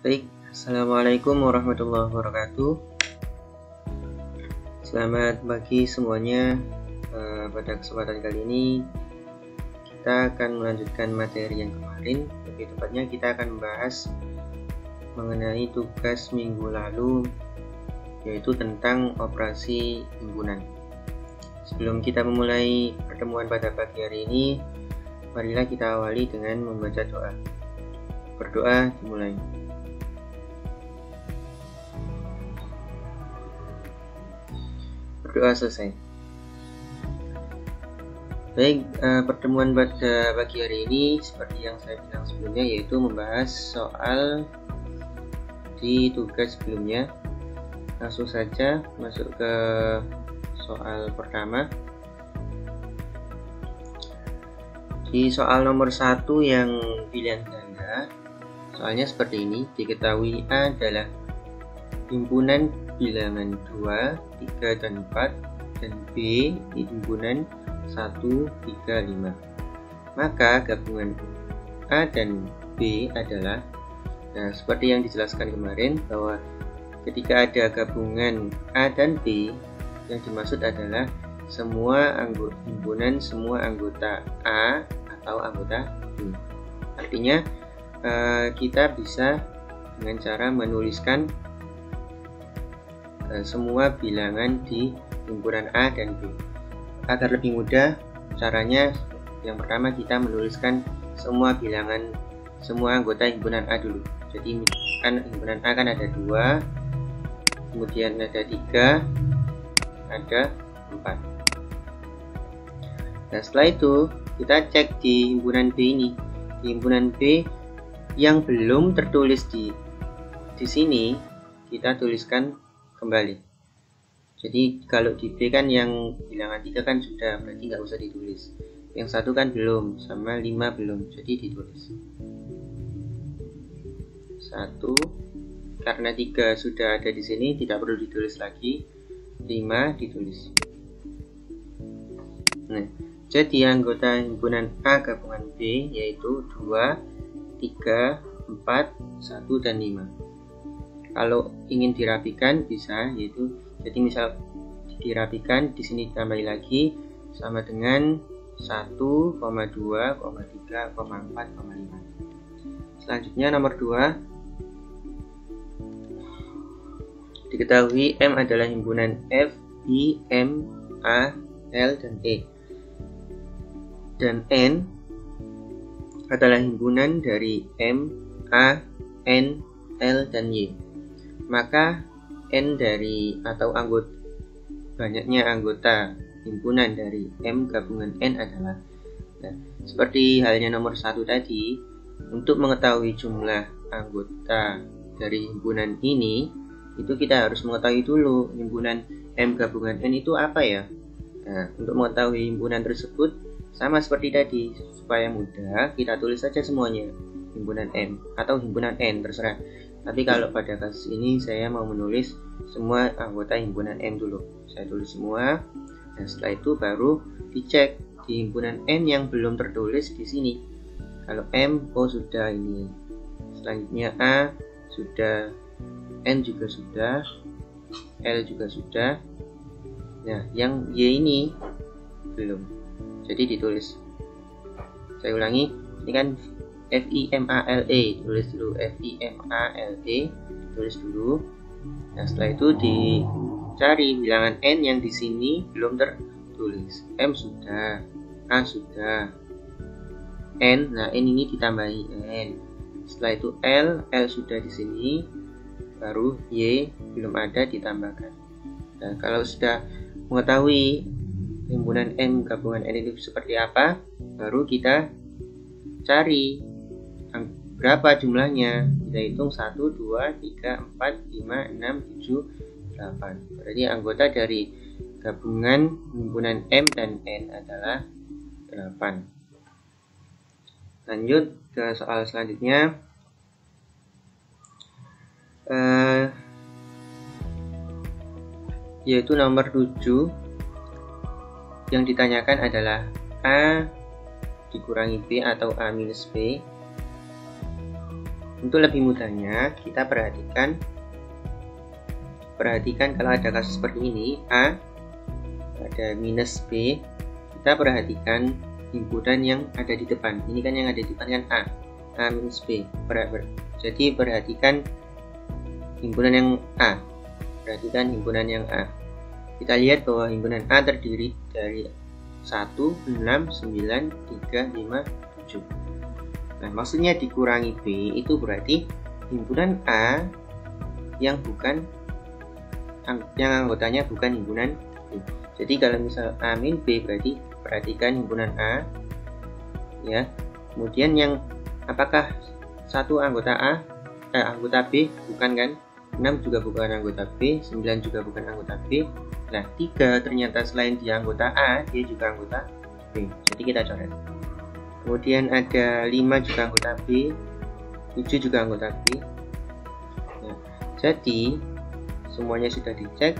Baik, Assalamualaikum warahmatullahi wabarakatuh. Selamat pagi semuanya. Pada kesempatan kali ini kita akan melanjutkan materi yang kemarin. Lebih tepatnya kita akan membahas mengenai tugas minggu lalu, yaitu tentang operasi himpunan. Sebelum kita memulai pertemuan pada pagi hari ini, marilah kita awali dengan membaca doa. Berdoa dimulai. Berdoa selesai. Baik, pertemuan pada pagi hari ini seperti yang saya bilang sebelumnya, yaitu membahas soal di tugas sebelumnya. Langsung saja masuk ke soal pertama. Di soal nomor 1 yang pilihan ganda, soalnya seperti ini. Diketahui A adalah himpunan bilangan 2, 3, dan 4, dan B himpunan 1, 3, 5. Maka gabungan A dan B adalah, seperti yang dijelaskan kemarin, bahwa ketika ada gabungan A dan B, yang dimaksud adalah semua himpunan semua anggota A atau anggota B. Artinya kita bisa dengan cara menuliskan semua bilangan di himpunan A dan B. Agar lebih mudah, caranya yang pertama kita menuliskan semua bilangan semua anggota himpunan A dulu. Jadi kan himpunan A kan ada 2, kemudian ada 3, ada 4. Nah, setelah itu kita cek di himpunan B ini. Di himpunan B yang belum tertulis di sini, kita tuliskan kembali. Jadi kalau di B kan yang bilangan 3 kan sudah, berarti nggak usah ditulis. Yang 1 kan belum, sama 5 belum, jadi ditulis 1. Karena 3 sudah ada di sini, tidak perlu ditulis lagi. 5 ditulis. Nah, jadi anggota himpunan A gabungan B yaitu 2, 3, 4, 1, dan 5. Kalau ingin dirapikan bisa, yaitu jadi misal dirapikan di sini ditambah lagi sama dengan 1, 2, 3, 4, 5. Selanjutnya nomor 2. Diketahui M adalah himpunan F, I, M, A, L, dan E. Dan N adalah himpunan dari M, A, N, L, dan Y. Maka N dari atau banyaknya anggota himpunan dari M gabungan N adalah, seperti halnya nomor 1 tadi, untuk mengetahui jumlah anggota dari himpunan ini, itu kita harus mengetahui dulu himpunan M gabungan N itu apa ya. Nah, untuk mengetahui himpunan tersebut sama seperti tadi, supaya mudah kita tulis saja semuanya himpunan M atau himpunan N, terserah. Tapi kalau pada kasus ini saya mau menulis semua anggota himpunan M dulu. Saya tulis semua. Dan setelah itu baru dicek di himpunan N yang belum tertulis di sini. Kalau M, sudah ini. Selanjutnya A sudah, N juga sudah, L juga sudah. Nah, yang Y ini belum. Jadi ditulis. Saya ulangi, ini kan FIMALE, tulis dulu FIMALE, tulis dulu. Nah, setelah itu dicari bilangan N yang di sini belum tertulis. M sudah, A sudah, N, nah N ini ditambahi N. Setelah itu L sudah di sini, baru Y belum ada ditambahkan. Nah, kalau sudah mengetahui himpunan M gabungan N itu seperti apa, baru kita cari berapa jumlahnya. Kita hitung 1, 2, 3, 4, 5, 6, 7, 8. Berarti anggota dari gabungan himpunan M dan N adalah 8. Lanjut ke soal selanjutnya. Yaitu nomor 7. Yang ditanyakan adalah A dikurangi B atau A minus B untuk lebih mudahnya kita perhatikan kalau ada kasus seperti ini, A ada minus B, kita perhatikan himpunan yang ada di depan. Ini kan yang ada di depan kan A minus B. Jadi perhatikan himpunan yang A. Perhatikan himpunan yang A. Kita lihat bahwa himpunan A terdiri dari 1, 6, 9, 3, 5, 7. Nah, maksudnya dikurangi B itu berarti himpunan A yang anggotanya bukan himpunan B. Jadi kalau misal A min B berarti perhatikan himpunan A ya. Kemudian yang apakah satu anggota anggota B? Bukan kan? 6 juga bukan anggota B, 9 juga bukan anggota B. Nah, 3 ternyata selain dia anggota A, dia juga anggota B. Jadi kita coret. Kemudian ada 5 juga anggota B, 7 juga anggota B. Nah, jadi semuanya sudah dicek.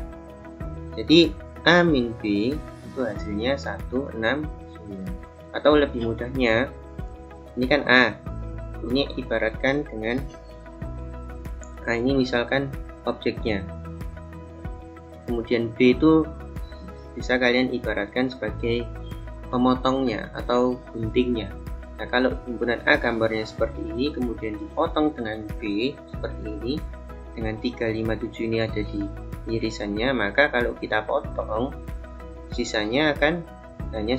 Jadi A min B itu hasilnya 1, 6, 9. Atau lebih mudahnya, ini kan A. Ini ibaratkan dengan A ini misalkan objeknya. Kemudian B itu bisa kalian ibaratkan sebagai pemotongnya atau guntingnya. Nah, kalau himpunan A gambarnya seperti ini, kemudian dipotong dengan B seperti ini, dengan 3, 5, 7 ini ada di irisannya, maka kalau kita potong, sisanya akan hanya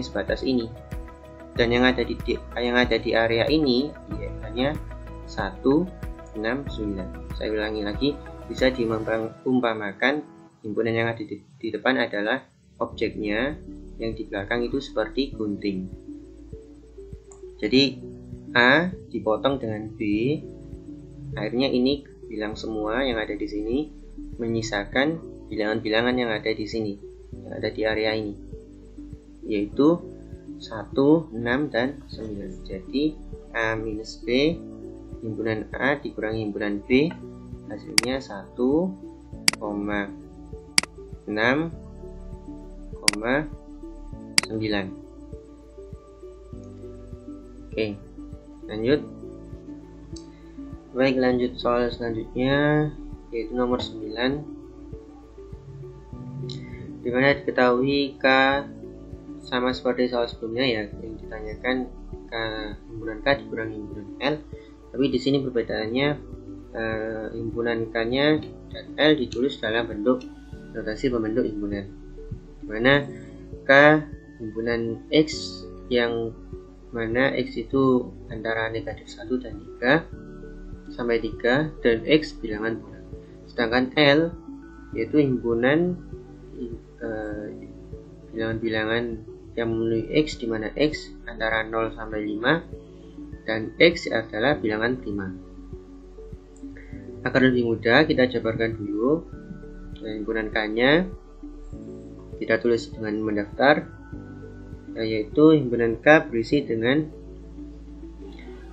sebatas ini. Dan yang ada di area ini ya, hanya 1, 6, 9. Saya ulangi lagi, bisa diumpamakan himpunan yang ada di depan adalah objeknya, yang di belakang itu seperti gunting. Jadi A dipotong dengan B, akhirnya ini bilang semua yang ada di sini, menyisakan bilangan-bilangan yang ada di sini, yang ada di area ini, yaitu 1, 6, dan 9. Jadi A minus B, himpunan A dikurangi himpunan B, hasilnya 1,6,9. Oke, lanjut. Baik, lanjut soal selanjutnya, yaitu nomor 9, dimana diketahui K sama seperti soal sebelumnya ya, yang ditanyakan himpunan K dikurangi himpunan L, tapi di sini perbedaannya himpunan K-nya dan L ditulis dalam bentuk notasi pembentuk himpunan, dimana K himpunan X, yang mana X itu antara negatif 1 dan 3 sampai 3, dan X bilangan bulat. Sedangkan L yaitu himpunan bilangan-bilangan yang memenuhi X, di mana X antara 0 sampai 5 dan X adalah bilangan prima. Agar lebih mudah, kita jabarkan dulu himpunan K-nya. Kita tulis dengan mendaftar, yaitu himpunan K berisi dengan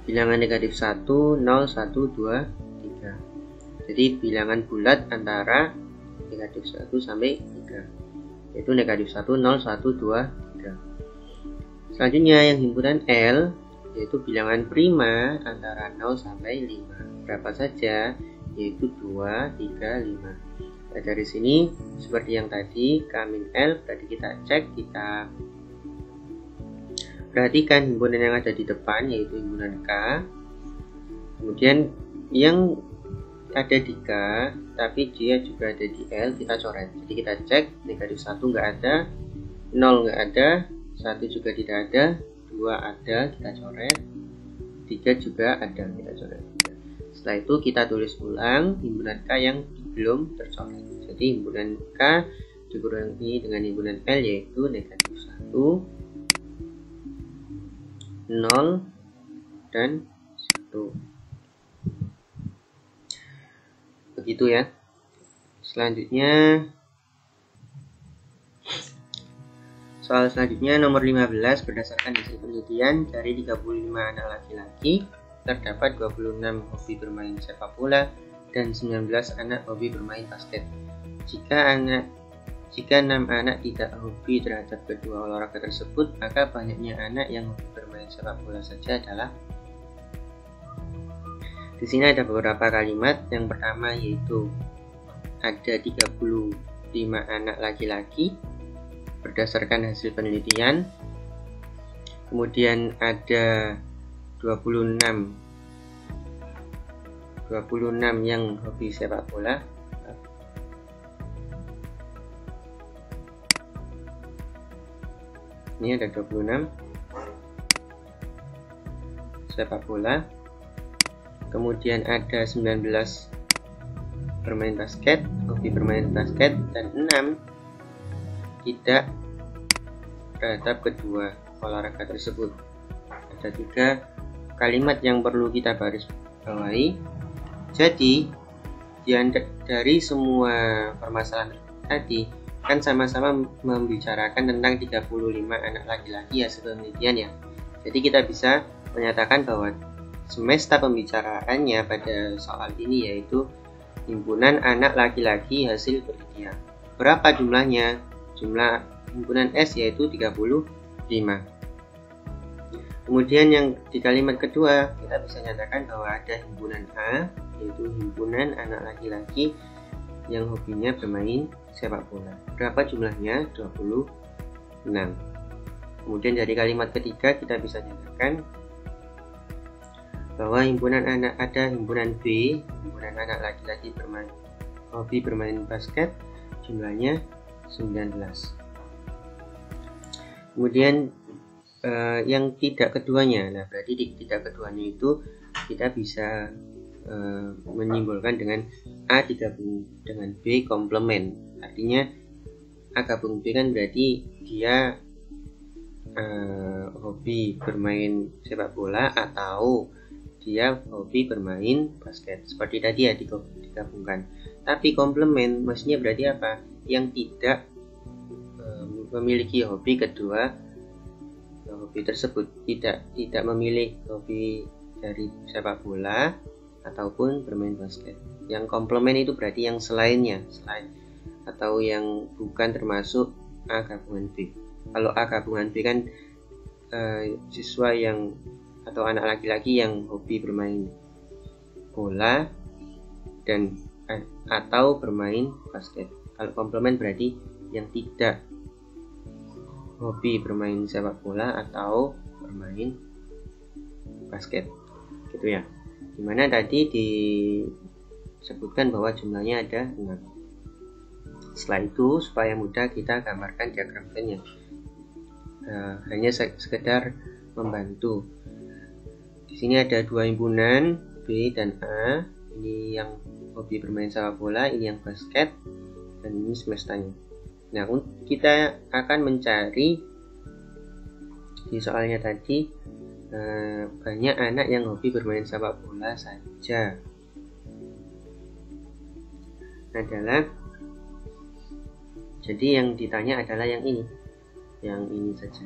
bilangan negatif 1, 0, 1, 2, 3. Jadi bilangan bulat antara negatif 1 sampai 3, yaitu negatif 1, 0, 1, 2, 3. Selanjutnya yang himpunan L, yaitu bilangan prima antara 0 sampai 5. Berapa saja? Yaitu 2, 3, 5. Nah, dari sini seperti yang tadi, K min L, berarti kita cek, kita perhatikan himpunan yang ada di depan, yaitu himpunan K. Kemudian yang ada di K, tapi dia juga ada di L, kita coret. Jadi kita cek, negatif 1 nggak ada, 0 nggak ada, 1 juga tidak ada, 2 ada, kita coret, 3 juga ada, kita coret. Setelah itu kita tulis ulang himpunan K yang belum tercoret. Jadi himpunan K dikurangi dengan himpunan L, yaitu negatif 1, 0, dan 1. Begitu ya. Selanjutnya, soal selanjutnya nomor 15, berdasarkan hasil penelitian dari 35 anak laki-laki, terdapat 26 hobi bermain sepak bola dan 19 anak hobi bermain basket. Jika 6 anak tidak hobi terhadap kedua olahraga tersebut, maka banyaknya anak yang hobi bermain sepak bola saja adalah. Di sini ada beberapa kalimat. Yang pertama yaitu ada 35 anak laki-laki berdasarkan hasil penelitian. Kemudian ada 26 yang hobi sepak bola. Ini ada 26 sepak bola. Kemudian ada 19 bermain basket, hobi bermain basket, dan 6 tidak terhadap kedua olahraga tersebut. Ada 3 kalimat yang perlu kita garis bawahi. Jadi dari semua permasalahan tadi kan sama-sama membicarakan tentang 35 anak laki-laki hasil penelitian ya. Jadi kita bisa menyatakan bahwa semesta pembicaraannya pada soal ini yaitu himpunan anak laki-laki hasil penelitian. Berapa jumlahnya? Jumlah himpunan S yaitu 35. Kemudian yang di kalimat kedua kita bisa nyatakan bahwa ada himpunan A yaitu himpunan anak laki-laki yang hobinya bermain sepak bola. Berapa jumlahnya? 26. Kemudian dari kalimat ketiga kita bisa nyatakan bahwa ada himpunan B, himpunan anak laki-laki hobi bermain basket, jumlahnya 19. Kemudian yang tidak keduanya, nah berarti di tidak keduanya itu kita bisa menyimpulkan dengan A digabung dengan B komplement. Artinya A gabung B kan berarti dia hobi bermain sepak bola atau dia hobi bermain basket. Seperti tadi ya digabungkan. Tapi komplement maksudnya berarti apa? Yang tidak memiliki hobi kedua hobi tersebut, tidak memilih hobi dari sepak bola ataupun bermain basket. Yang komplement itu berarti yang selain atau yang bukan termasuk A gabungan B. Kalau A gabungan B kan siswa yang atau anak laki-laki yang hobi bermain bola dan atau bermain basket. Kalau komplement berarti yang tidak hobi bermain sepak bola atau bermain basket, gitu ya. Dimana tadi disebutkan bahwa jumlahnya ada 6. Setelah itu supaya mudah kita gambarkan diagram Venn-nya. Hanya sekedar membantu. Di sini ada 2 himpunan B dan A. Ini yang hobi bermain sepak bola, ini yang basket, dan ini semestanya. Nah, kita akan mencari di soalnya tadi banyak anak yang hobi bermain sepak bola saja. Jadi yang ditanya adalah yang ini saja.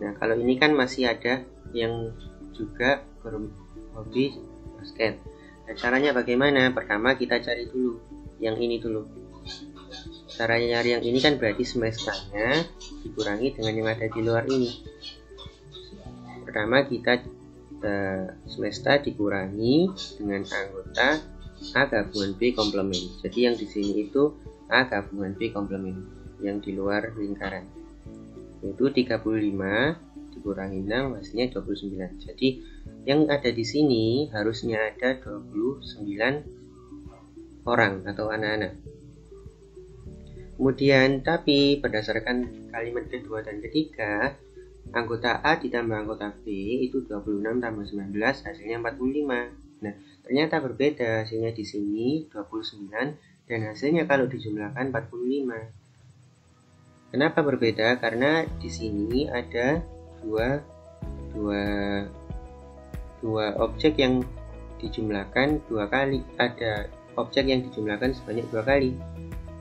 Nah, kalau ini kan masih ada yang juga berhobi basket. Nah, caranya bagaimana? Pertama kita cari dulu yang ini dulu. Caranya nyari yang ini kan berarti semestanya dikurangi dengan yang ada di luar ini. Pertama kita semesta dikurangi dengan anggota A gabungan B komplement. Jadi yang di sini itu A gabungan B komplement yang di luar lingkaran. Itu 35 dikurangi 6 hasilnya 29. Jadi yang ada di sini harusnya ada 29 orang atau anak-anak. Kemudian tapi berdasarkan kalimat kedua dan ketiga, anggota A ditambah anggota B itu 26 tambah 19 hasilnya 45. Nah, ternyata berbeda, hasilnya di sini 29 dan hasilnya kalau dijumlahkan 45. Kenapa berbeda? Karena di sini ada dua objek yang dijumlahkan 2 kali. Ada objek yang dijumlahkan sebanyak 2 kali.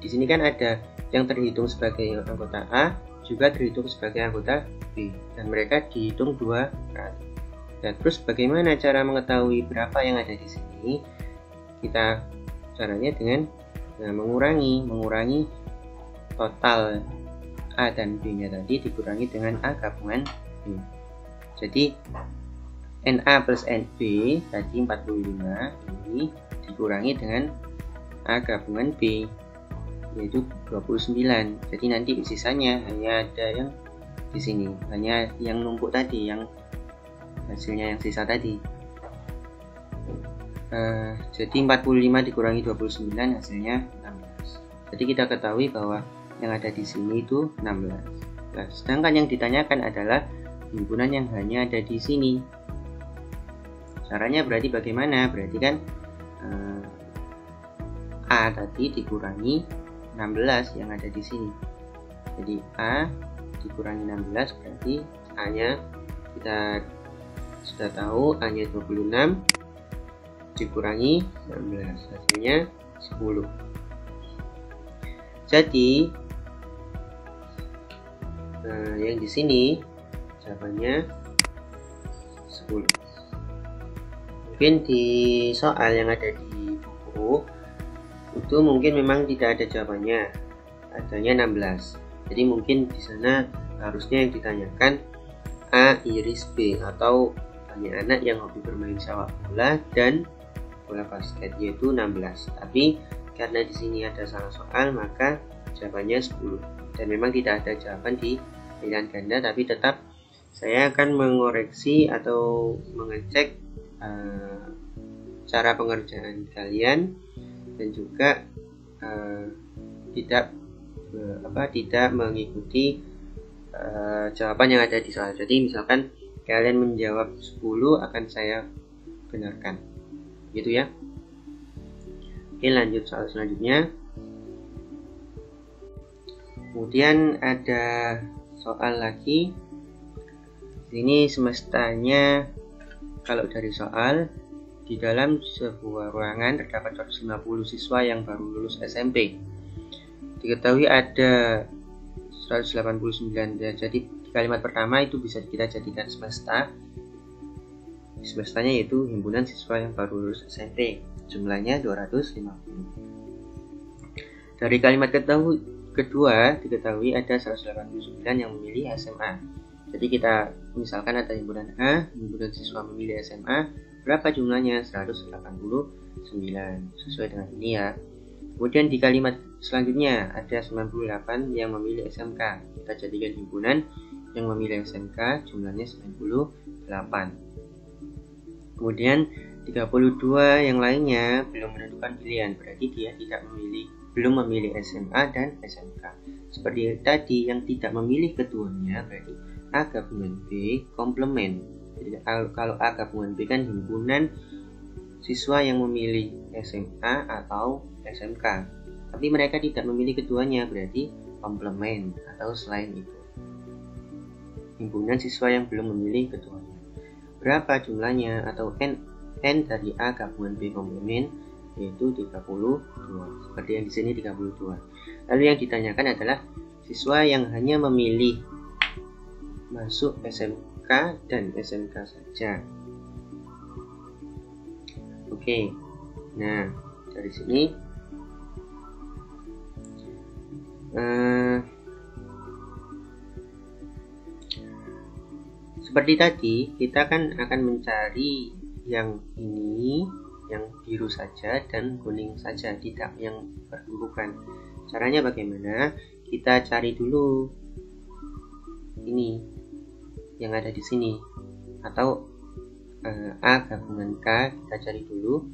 Di sini kan ada yang terhitung sebagai anggota A juga terhitung sebagai anggota B dan mereka dihitung 2 kali. Nah, terus bagaimana cara mengetahui berapa yang ada di sini? Kita caranya dengan mengurangi total A dan B nya tadi dikurangi dengan A gabungan B. Jadi NA plus NB tadi 45 ini dikurangi dengan A gabungan B yaitu 29. Jadi nanti sisanya hanya ada yang di sini, hanya yang numpuk tadi, yang hasilnya yang sisa tadi. Jadi 45 dikurangi 29 hasilnya 16. Jadi kita ketahui bahwa yang ada di sini itu 16. Nah, sedangkan yang ditanyakan adalah himpunan yang hanya ada di sini. Caranya berarti bagaimana? Berarti kan A tadi dikurangi 16 yang ada di sini. Jadi A dikurangi 16 berarti A-nya kita sudah tahu, A-nya 26 dikurangi 16 hasilnya 10. Jadi yang di sini jawabannya 10. Mungkin di soal yang ada di buku itu mungkin memang tidak ada jawabannya, adanya 16. Jadi mungkin di sana harusnya yang ditanyakan A iris B atau banyak anak yang hobi bermain sepak bola dan bola basket, yaitu 16. Tapi karena di sini ada salah soal maka jawabannya 10. Dan memang tidak ada jawaban di pilihan ganda, tapi tetap saya akan mengoreksi atau mengecek cara pengerjaan kalian dan juga tidak mengikuti jawaban yang ada di soal. Jadi misalkan kalian menjawab 10 akan saya benarkan, gitu ya. Oke, lanjut soal selanjutnya. Kemudian ada soal lagi. Ini semestanya, kalau dari soal, di dalam sebuah ruangan terdapat 150 siswa yang baru lulus SMP. Diketahui ada 189. Ya, jadi di kalimat pertama itu bisa kita jadikan semesta. Semestanya yaitu himpunan siswa yang baru lulus SMP. Jumlahnya 250. Dari kalimat kedua diketahui ada 189 yang memilih SMA. Jadi kita misalkan ada himpunan A, himpunan siswa memilih SMA, berapa jumlahnya? 189, sesuai dengan ini ya. Kemudian di kalimat selanjutnya ada 98 yang memilih SMK. Kita jadikan himpunan yang memilih SMK, jumlahnya 98. Kemudian 32 yang lainnya belum menentukan pilihan, berarti dia belum memilih SMA dan SMK. Seperti tadi, yang tidak memilih keduanya berarti A gabungan B komplement. Jadi kalau A gabungan B kan himpunan siswa yang memilih SMA atau SMK, tapi mereka tidak memilih keduanya, berarti komplement atau selain itu. Himpunan siswa yang belum memilih keduanya. Berapa jumlahnya atau N dari A gabungan B komplement, yaitu 32. Seperti yang di sini 32. Lalu yang ditanyakan adalah siswa yang hanya memilih masuk SMK dan SMK saja. Oke. Nah, dari sini seperti tadi, kita kan akan mencari yang ini, yang biru saja dan kuning saja, tidak yang bertumbukan. Caranya bagaimana? Kita cari dulu ini yang ada di sini, atau A gabungan K kita cari dulu.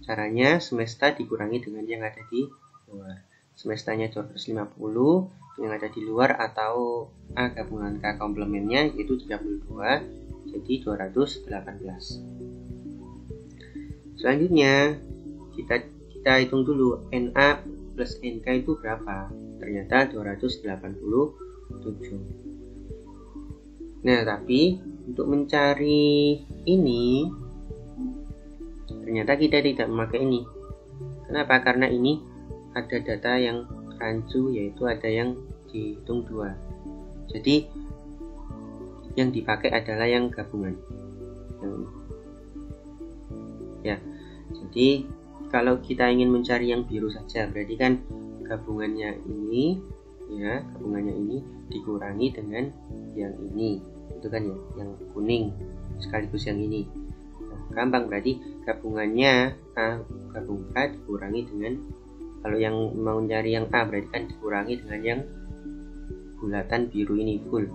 Caranya semesta dikurangi dengan yang ada di luar. Semestanya 250, yang ada di luar atau A gabungan K komplementnya yaitu 32, jadi 218. Selanjutnya kita hitung dulu NA plus NK itu berapa. Ternyata 287. Nah, tapi untuk mencari ini ternyata kita tidak memakai ini. Kenapa? Karena ini ada data yang rancu, yaitu ada yang dihitung 2. Jadi yang dipakai adalah yang gabungan. Ya, jadi kalau kita ingin mencari yang biru saja, berarti kan gabungannya ini, ya, gabungannya ini dikurangi dengan yang ini, itu kan ya, yang kuning. sekaligus yang ini. Nah, gampang, berarti gabungannya A gabung K dikurangi dengan, kalau yang mau cari yang A berarti kan dikurangi dengan yang bulatan biru ini full,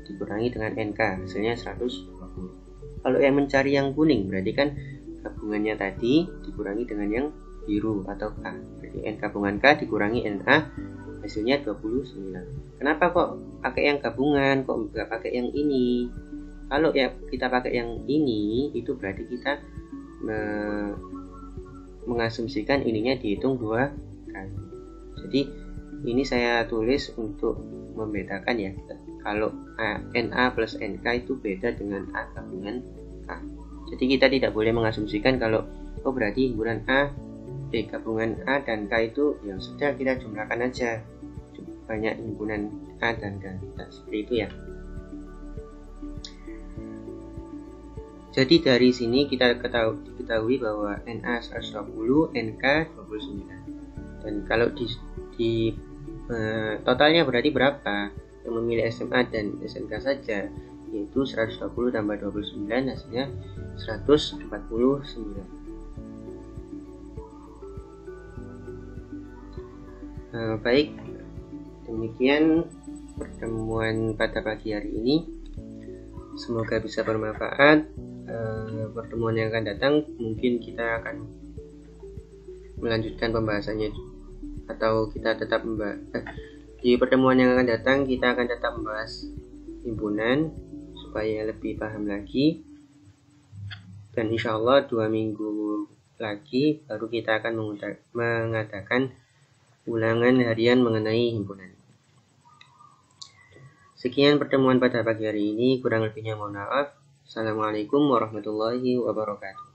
dikurangi dengan NK, hasilnya 120. Kalau yang mencari yang kuning berarti kan gabungannya tadi dikurangi dengan yang biru atau K, berarti N gabungan K dikurangi NA, hasilnya 29. Kenapa kok pakai yang gabungan, kok nggak pakai yang ini? Kalau ya kita pakai yang ini, itu berarti kita mengasumsikan ininya dihitung 2 kali. Jadi ini saya tulis untuk membedakan ya, kalau NA plus NK itu beda dengan A gabungan K. Jadi kita tidak boleh mengasumsikan kalau oh berarti himpunan gabungan A dan K itu yang sudah kita jumlahkan aja, banyak himpunan A dan K. Nah, seperti itu ya. Jadi dari sini kita ketahui bahwa NA 120, NK 29. Dan kalau di totalnya berarti berapa? Yang memilih SMA dan SMK saja, yaitu 120 tambah 29 hasilnya 149. Baik, demikian pertemuan pada pagi hari ini. Semoga bisa bermanfaat. Pertemuan yang akan datang mungkin kita akan melanjutkan pembahasannya, atau kita tetap di pertemuan yang akan datang kita akan tetap membahas himpunan supaya lebih paham lagi, dan insya Allah 2 minggu lagi baru kita akan mengadakan ulangan harian mengenai himpunan. Sekian pertemuan pada pagi hari ini, kurang lebihnya mohon maaf. Assalamualaikum warahmatullahi wabarakatuh.